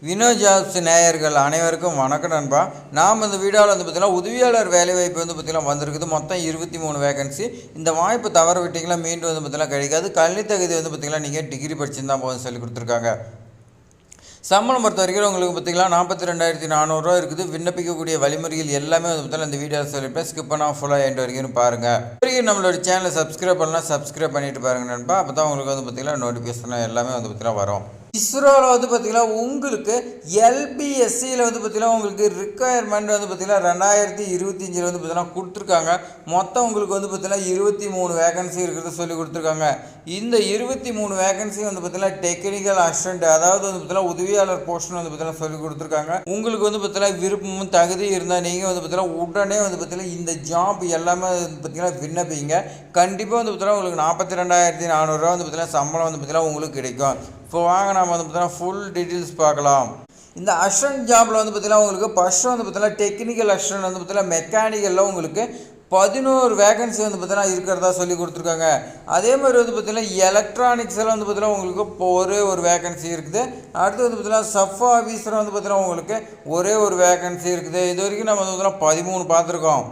Vino jobs நேயர்கள் அனைவருக்கும் வணக்கம் நண்பா. நாம் இந்த வீடியோவில் வந்து பார்த்திங்கன்னா உதவியாளர் வேலைவாய்ப்பு வந்து பார்த்திங்கன்னா வந்திருக்குது. மொத்தம் 23 வேகன்சி. இந்த வாய்ப்பு தவற விட்டிங்களா மீண்டும் வந்து பார்த்திங்கன்னா கிடைக்காது. கல்வி தகுதி வந்து பார்த்திங்கன்னா நீங்கள் டிகிரி படிச்சுருந்தா போதும் சொல்லி கொடுத்துருக்காங்க. சம்பளம் பொறுத்த வரைக்கும் உங்களுக்கு பார்த்திங்கன்னா 42,400 இருக்குது. விண்ணப்பிக்கக்கூடிய வழிமுறைகள் எல்லாமே வந்து பார்த்திங்கன்னா இந்த வீடியோவில் சொல்லியிருப்பேன். ஸ்கிப் பண்ணால் ஃபுல்லாக எண்ட் வரைக்கும் பாருங்கள். வரைக்கும் நம்மளோட சேனலை சப்ஸ்கிரைப் பண்ணலாம், சப்ஸ்கிரைப் பண்ணிட்டு பாருங்கள் நண்பா. அப்போ தான் உங்களுக்கு வந்து பார்த்திங்கன்னா நோட்டிஃபிகேஷன் எல்லாமே வந்து பார்த்திங்கன்னா வரும். இஸ்ரோவில் வந்து பார்த்திங்கன்னா உங்களுக்கு எல்பிஎஸ்சியில் வந்து பார்த்திங்கன்னா உங்களுக்கு ரிக்குவயர்மெண்ட் வந்து பார்த்திங்கன்னா 2025 வந்து பார்த்திங்கன்னா கொடுத்துருக்காங்க. மொத்தம் உங்களுக்கு வந்து பார்த்திங்கன்னா 23 வேகன்சி இருக்கிறத சொல்லி கொடுத்துருக்காங்க. இந்த 23 வேகன்சி வந்து பார்த்திங்கன்னா டெக்னிக்கல் அசிஸ்டன்ட், அதாவது வந்து பார்த்திங்கன்னா உதவியாளர் போஸ்ட் வந்து பார்த்திங்கன்னா சொல்லி கொடுத்துருக்காங்க. உங்களுக்கு வந்து பார்த்திங்கன்னா விருப்பமும் தகுதி இருந்தால் நீங்கள் வந்து பார்த்திங்கன்னா உடனே வந்து பார்த்திங்கன்னா இந்த ஜாப் எல்லாமே வந்து பார்த்திங்கன்னா விண்ணப்பிங்க. கண்டிப்பாக வந்து பார்த்திங்கன்னா உங்களுக்கு 42,400 வந்து பார்த்திங்கன்னா சம்பளம் வந்து பார்த்திங்கன்னா உங்களுக்கு கிடைக்கும். இப்போ வாங்க நம்ம வந்து பார்த்தீங்கன்னா ஃபுல் டீட்டெயில்ஸ் பார்க்கலாம். இந்த அசிஸ்டன்ட் ஜாபில் வந்து பார்த்திங்கன்னா உங்களுக்கு ஃபஸ்ட்டு வந்து பார்த்திங்கன்னா டெக்னிக்கல் அசிஸ்டன்ட் வந்து பார்த்திங்கன்னா மெக்கானிக்கலில் உங்களுக்கு 11 வேகன்சி வந்து பார்த்திங்கன்னா இருக்கிறதா சொல்லி கொடுத்துருக்காங்க. அதே மாதிரி வந்து பார்த்திங்கன்னா எலக்ட்ரானிக்ஸில் வந்து பார்த்திங்கன்னா உங்களுக்கு இப்போ ஒரே ஒரு வேகன்சி இருக்குது. அடுத்து வந்து பார்த்திங்கன்னா சப் ஆஃபீஸர் வந்து பார்த்திங்கன்னா உங்களுக்கு ஒரே ஒரு வேகன்சி இருக்குது. இது வரைக்கும் நம்ம வந்து பார்த்திங்கன்னா 13 பார்த்துருக்கோம்.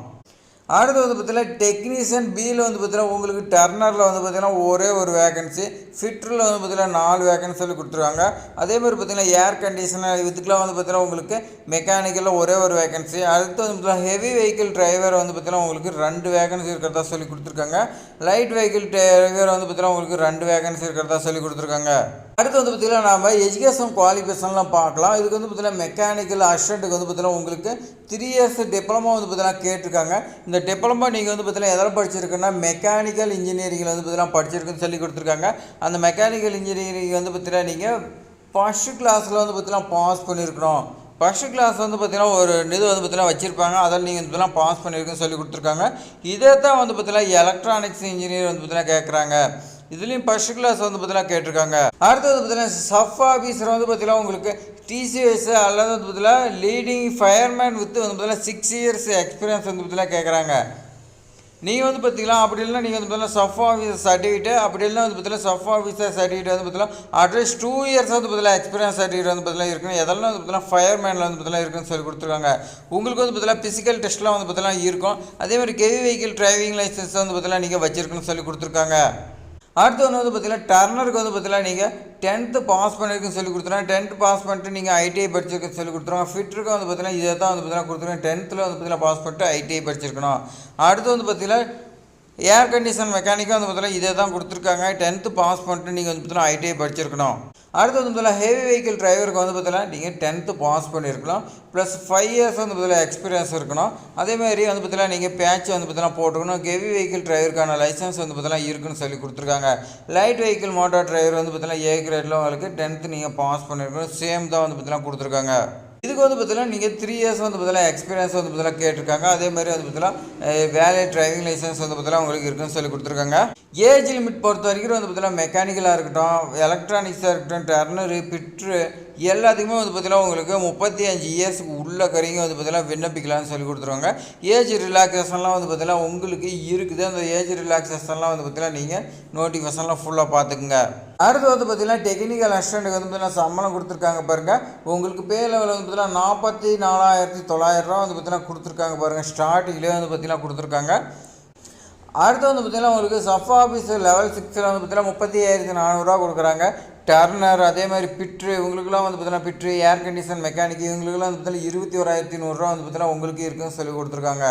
அடுத்து வந்து பார்த்திங்கன்னா டெக்னீஷியன் பியில் வந்து பார்த்திங்கன்னா உங்களுக்கு டர்னரில் வந்து பார்த்திங்கன்னா ஒரே ஒரு வேகன்சி, ஃபிட்டரில் வந்து பார்த்திங்கன்னா 4 வேகன்சி சொல்லி கொடுத்துருவாங்க. அதே மாதிரி பார்த்திங்கன்னா ஏர் கண்டிஷனர் இதுக்கெலாம் வந்து பார்த்திங்கன்னா உங்களுக்கு மெக்கானிக்கலில் ஒரே ஒரு வேகன்சி. அடுத்து வந்து பார்த்திங்கன்னா ஹெவி வெஹிக்கிள் டிரைவர் வந்து பார்த்திங்கன்னா உங்களுக்கு 2 வேகன்சி இருக்கிறதா சொல்லி கொடுத்துருக்காங்க. லைட் வெஹிக்கிள் டிரைவர் வந்து பார்த்திங்கன்னா உங்களுக்கு 2 வேகன்சி இருக்கிறதா சொல்லி கொடுத்துருக்காங்க. அடுத்து வந்து பார்த்திங்கன்னா நம்ம எஜுகேஷன் குவாலிஃபிகேஷன்லாம் பார்க்கலாம். இதுக்கு வந்து பார்த்திங்கன்னா மெக்கானிக்கல் அசிஸ்டண்ட்டுக்கு வந்து பார்த்திங்கன்னா உங்களுக்கு 3 இயர்ஸ் டிப்ளமோ வந்து பார்த்திங்கன்னா கேட்டிருக்காங்க. இந்த டிப்ளமோ நீங்கள் வந்து பார்த்திங்கன்னா எதில் படிச்சிருக்குன்னா மெக்கானிக்கல் இன்ஜினியரிங்கில் வந்து பார்த்திங்கன்னா படிச்சிருக்குன்னு சொல்லி கொடுத்துருக்காங்க. அந்த மெக்கானிக்கல் இன்ஜினியரிங் வந்து பார்த்திங்கன்னா நீங்கள் ஃபஸ்ட்டு கிளாஸில் வந்து பார்த்திங்கன்னா பாஸ் பண்ணியிருக்கணும். ஃபஸ்ட்டு கிளாஸ் வந்து பார்த்திங்கன்னா ஒரு இது வந்து பார்த்திங்கன்னா வச்சுருப்பாங்க, அதில் நீங்கள் வந்து பார்த்திங்கன்னா பாஸ் பண்ணியிருக்குன்னு சொல்லி கொடுத்துருக்காங்க. இதே தான் வந்து பார்த்திங்கன்னா எலக்ட்ரானிக்ஸ் இன்ஜினியர் வந்து பார்த்திங்கன்னா கேட்குறாங்க. இதுலேயும் ஃபஸ்ட் கிளாஸ் வந்து பார்த்திங்கன்னா கேட்டிருக்காங்க. அடுத்தது பார்த்திங்கன்னா சப் ஆஃபீஸர் வந்து பார்த்திங்கன்னா உங்களுக்கு டிசிஎஸ் அல்லது வந்து பார்த்திங்கன்னா லீடிங் ஃபயர்மேன் வித் வந்து பார்த்திங்கன்னா 6 இயர்ஸ் எக்ஸ்பீரியன்ஸ் வந்து பார்த்திங்கன்னா கேட்குறாங்க. நீங்கள் வந்து பார்த்திங்கன்னா அப்படி இல்லைனா நீங்கள் வந்து பார்த்திங்கன்னா சப் ஆஃபீஸர் சர்டிஃபிகேட், அப்படி இல்லைனா வந்து பார்த்திங்கன்னா சப் ஆஃபீஸர் சர்டிஃபிகேட் வந்து பார்த்திங்கன்னா அட்லீஸ்ட் 2 இயர்ஸ் வந்து பார்த்திங்கன்னா எக்ஸ்பீரியன்ஸ் சர்டிஃபிகேட் வந்து பார்த்திங்கன்னா இருக்கணும். எதெல்லாம் வந்து பார்த்திங்கன்னா ஃபயர்மேனில் வந்து பார்த்திங்கன்னா இருக்குன்னு சொல்லி கொடுத்துருக்காங்க. உங்களுக்கு வந்து பார்த்திங்கன்னா ஃபிசிக்கல் டெஸ்ட்லாம் வந்து பார்த்திங்கன்னா இருக்கும். அதேமாதிரி ஹெவி வெஹிக்கிள் டிரைவிங் லைசன்ஸ் வந்து பார்த்திங்கன்னா நீங்கள் வச்சுருக்குன்னு சொல்லி கொடுத்துருக்காங்க. அடுத்து ஒன்று வந்து பார்த்திங்கன்னா டர்னருக்கு வந்து பார்த்திங்கன்னா நீங்கள் 10th பாஸ் பண்ணியிருக்குன்னு சொல்லி கொடுத்துருவாங்க. 10th பாஸ் பண்ணிட்டு நீங்கள் ஐடிஐ படிச்சிருக்குன்னு சொல்லி கொடுத்துருவாங்க. ஃபிட்டருக்கு வந்து பார்த்திங்கன்னா இதை தான் வந்து பார்த்திங்கன்னா கொடுத்துருவாங்க. 10th வந்து பார்த்திங்கன்னா பாஸ் பண்ணிட்டு ஐடிஐ படிச்சிருக்கணும். அடுத்து வந்து பார்த்திங்கன்னா ஏர் கண்டிஷன் மெக்கானிக்காக வந்து பார்த்திங்கன்னா இதே தான் கொடுத்துருக்காங்க. 10th பாஸ் பண்ணிட்டு நீங்கள் வந்து பார்த்திங்கன்னா ஐடிஐ படிச்சிருக்கணும். அடுத்து வந்து பார்த்திங்கன்னா ஹெவி வெஹிக்கிள் டிரைவருக்கு வந்து பார்த்திங்கன்னா நீங்கள் 10th பாஸ் பண்ணியிருக்கணும். ப்ளஸ் 5 இயர்ஸ் வந்து பார்த்திங்கன்னா எக்ஸ்பீரியன்ஸ் இருக்கணும். அதேமாதிரி வந்து பார்த்திங்கன்னா நீங்கள் பேட்ச் வந்து பார்த்திங்கன்னா போட்டுக்கணும். ஹெவி வெஹிக்கிள் டிரைவருக்கான லைசன்ஸ் வந்து பார்த்திங்கன்னா இருக்குன்னு சொல்லி கொடுத்துருக்காங்க. லைட் வெஹிக்கிள் மோட்டார் டிரைவர் வந்து பார்த்திங்கன்னா ஏ கிரேடில் உங்களுக்கு 10th நீங்கள் பாஸ் பண்ணியிருக்கணும். சேம் தான் வந்து பார்த்திங்கன்னா கொடுத்துருக்காங்க. இதுக்கு வந்து பார்த்திங்கன்னா நீங்கள் 3 இயர்ஸ் வந்து பார்த்திங்கன்னா எக்ஸ்பீரியன்ஸ் வந்து பார்த்திங்கன்னா கேட்டிருக்காங்க. அதே மாதிரி வந்து பார்த்திங்கன்னா வேலை டிரைவிங் லைசன்ஸ் வந்து பார்த்திங்கன்னா உங்களுக்கு இருக்குன்னு சொல்லி கொடுத்துருக்காங்க. ஏஜ் லிமிட் பொறுத்த வரைக்கும் வந்து பார்த்திங்கன்னா மெக்கானிக்கலாக இருக்கட்டும், எலக்ட்ரானிக்ஸாக இருக்கட்டும், டர்னரு, பிட்ரு எல்லாத்துக்குமே வந்து பார்த்திங்கன்னா உங்களுக்கு 35 இயர்ஸுக்கு உள்ள கறிங்க வந்து பார்த்திங்கன்னா விண்ணப்பிக்கலாம்னு சொல்லி கொடுத்துருவாங்க. ஏஜ் ரிலாக்ஸேஷன்லாம் வந்து பார்த்திங்கன்னா உங்களுக்கு இருக்குது. அந்த ஏஜ் ரிலாக்ஸேஷன்லாம் வந்து பார்த்திங்கன்னா நீங்கள் நோட்டிஃபிகேஷன்லாம் ஃபுல்லாக பார்த்துக்குங்க. அடுத்து வந்து பார்த்திங்கன்னா டெக்னிக்கல் அசிஸ்டண்ட்டுக்கு வந்து பார்த்திங்கன்னா சம்பளம் கொடுத்துருக்காங்க பாருங்கள். உங்களுக்கு பே லெவலில் வந்து பார்த்திங்கன்னா 44,900 வந்து பார்த்திங்கன்னா கொடுத்துருக்காங்க பாருங்கள். ஸ்டார்டிங்லேயே வந்து பார்த்திங்கன்னா கொடுத்துருக்காங்க. அடுத்து வந்து பார்த்திங்கன்னா உங்களுக்கு சப் ஆஃபீஸர் லெவல் 6 வந்து பார்த்திங்கன்னா 35,400 கொடுக்குறாங்க. டர்னர் அதே மாதிரி பிட்ரு இவங்களுக்குலாம் வந்து பார்த்திங்கன்னா பிட்ரு ஏர் கண்டிஷன் மெக்கானிக் இவங்களுக்குலாம் வந்து பார்த்திங்கன்னா 21,100 வந்து பார்த்திங்கன்னா உங்களுக்கு இருக்குன்னு சொல்லி கொடுத்துருக்காங்க.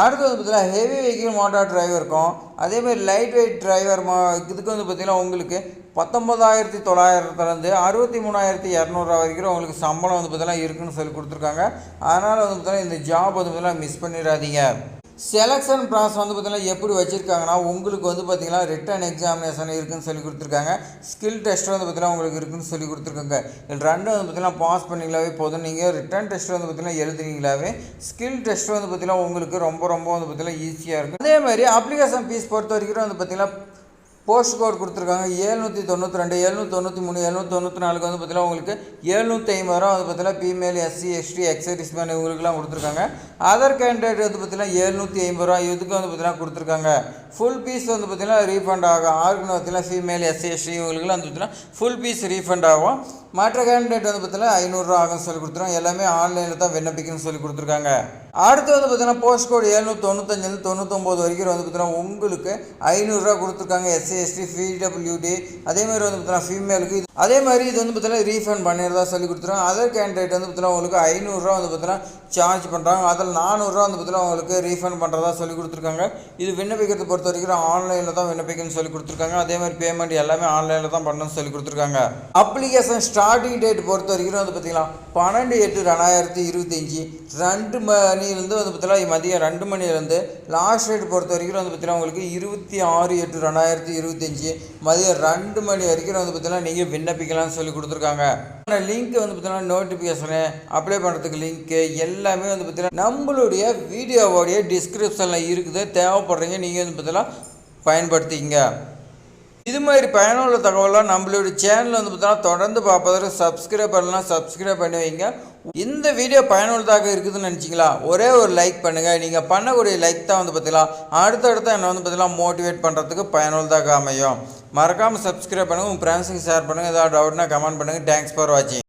அடுத்து வந்து பார்த்திங்கன்னா ஹெவி வெஹிக்கிள் மோட்டார் டிரைவர் இருக்கும். அதேமாதிரி லைட் வெயிட் டிரைவர் இதுக்கு வந்து பார்த்திங்கன்னா உங்களுக்கு 19,900 63,200 வரைக்கும் உங்களுக்கு சம்பளம் வந்து பார்த்திங்கன்னா இருக்குன்னு சொல்லி கொடுத்துருக்காங்க. அதனால் வந்து பார்த்திங்கன்னா இந்த ஜாப் வந்து பார்த்திங்கன்னா மிஸ் பண்ணிடாதீங்க. செலெக்ஷன் ப்ராசஸ் வந்து பார்த்திங்கன்னா எப்படி வச்சுருக்காங்கன்னா உங்களுக்கு வந்து பார்த்திங்கன்னா ரிட்டன் எக்ஸாமினேஷன் இருக்குதுன்னு சொல்லி கொடுத்துருக்காங்க. ஸ்கில் டெஸ்ட் வந்து பார்த்திங்கன்னா உங்களுக்கு இருக்குதுன்னு சொல்லி கொடுத்துருக்காங்க. இது ரெண்டும் வந்து பார்த்திங்கன்னா பாஸ் பண்ணிங்களாவே போதும். நீங்கள் ரிட்டன் டெஸ்ட் வந்து பார்த்திங்கன்னா எழுதுனீங்களாவே ஸ்கில் டெஸ்ட் வந்து பார்த்திங்கன்னா உங்களுக்கு ரொம்ப வந்து பார்த்திங்கன்னா ஈஸியாக இருக்கும். அதே மாதிரி அப்ளிகேஷன் ஃபீஸ் பொறுத்த வரைக்கும் வந்து பார்த்திங்கன்னா போஸ்ட் கோட் கொடுத்துருக்காங்க 792 793 794 வந்து பார்த்தீங்கன்னா உங்களுக்கு 750 ரூபா வந்து பார்த்தீங்கன்னா female SC ST excise man இவங்களுக்குலாம் கொடுத்துருக்காங்க. அதர் கேண்டிடேட் வந்து பார்த்தீங்கன்னா 750 ரூபா இதுக்கு வந்து பார்த்தீங்கன்னா கொடுத்துருக்காங்க. ஃபுல் பீஸ் வந்து பார்த்தீங்கன்னா ரீஃபண்ட் ஆகும். ஆர்கன் பார்த்தீங்கன்னா ஃபீமேல் எஸ்சி எஸ்டி இவங்களுக்குலாம் வந்து பார்த்தீங்கன்னா ஃபுல் பீஸ் ரீஃபண்ட் ஆகும். மற்ற கேண்டிடேட் வந்து பார்த்தீங்கன்னா 500 ரூபா ஆகும்னு சொல்லி கொடுத்துருவோம். எல்லாமே ஆன்லைனில் தான் விண்ணப்பிக்கணும்னு சொல்லி கொடுத்துருக்காங்க. அடுத்து வந்து பார்த்தீங்கன்னா போஸ்ட் கோட் 795 99 வரைக்கும் வந்து பார்த்தீங்கன்னா உங்களுக்கு 500 ரூபா கொடுத்துருக்காங்க. எஸ்சி எஸ்டி பிடபிள்யூடி அதே மாதிரி வந்து பார்த்தீங்கன்னா ஃபீமேலுக்கு அதே மாதிரி இது வந்து பார்த்தீங்கன்னா ரீஃபண்ட் பண்ணிடுறதா சொல்லி கொடுத்துருவாங்க. அதர் கேண்டிடேட் வந்து பார்த்தீங்கன்னா உங்களுக்கு 500 ரூபா வந்து பார்த்தீங்கன்னா சார்ஜ் பண்ணுறாங்க. அதில் 400 ரூபா வந்து பார்த்தீங்கன்னா உங்களுக்கு ரீஃபண்ட் பண்ணுறதா சொல்லி கொடுத்துருக்காங்க. இது விண்ணப்பிக்கிறத பொறுத்த வரைக்கும் ஆன்லைனில் தான் விண்ணப்பிக்கணும்னு சொல்லி கொடுத்துருக்காங்க. அதே மாதிரி பேமெண்ட் எல்லாமே ஆன்லைனில் தான் பண்ணணும்னு சொல்லி கொடுத்துருக்காங்க. அப்ளிகேஷன் ஸ்டார்டிங் டேட் பொறுத்த வரைக்கும் வந்து பார்த்தீங்கன்னா 12/8/2025 2 மணிலேருந்து வந்து பார்த்தீங்கன்னா மதியம் 2 மணிலேருந்து லாஸ்ட் டேட் பொறுத்த வரைக்கும் வந்து பார்த்தீங்கன்னா உங்களுக்கு 26/8/2025 மதியம் 2 மணி வரைக்கும் வந்து பார்த்தீங்கன்னா நீங்கள் விண்ணப்பிக்கலாம்னு சொல்லி கொடுத்துருக்காங்க. லிங்க் வந்து பார்த்தீங்கன்னா நோட்டிஃபிகேஷனு அப்ளை பண்ணுறதுக்கு லிங்க்கு எல்லாமே வந்து பார்த்தீங்கன்னா நம்மளுடைய வீடியோவோடைய டிஸ்கிரிப்ஷனில் இருக்குது. தேவைப்படுறீங்க நீங்கள் வந்து பார்த்தீங்கன்னா பயன்படுத்திங்க. இது மாதிரி பயனுள்ள தகவலாம் நம்மளுடைய சேனலில் வந்து பார்த்தீங்கன்னா தொடர்ந்து பார்ப்பதற்கு சப்ஸ்கிரைப் பண்ணலாம், சப்ஸ்கிரைப் பண்ணி வைங்க. இந்த வீடியோ பயனுள்ளதாக இருக்குதுன்னு நினச்சிங்களா ஒரே ஒரு லைக் பண்ணுங்கள். நீங்கள் பண்ணக்கூடிய லைக் தான் வந்து பார்த்தீங்கன்னா அடுத்தடுத்த என்னை வந்து பார்த்தீங்கன்னா மோட்டிவேட் பண்ணுறதுக்கு பயனுள்ளதாக அமையும். மறக்காமல் சப்ஸ்கிரைப் பண்ணுங்கள், உங்கள் ஃப்ரெண்ட்ஸுக்கு ஷேர் பண்ணுங்கள். ஏதாவது டவுட்னா கமெண்ட் பண்ணுங்கள். தேங்க்ஸ் ஃபார் வாட்சிங்.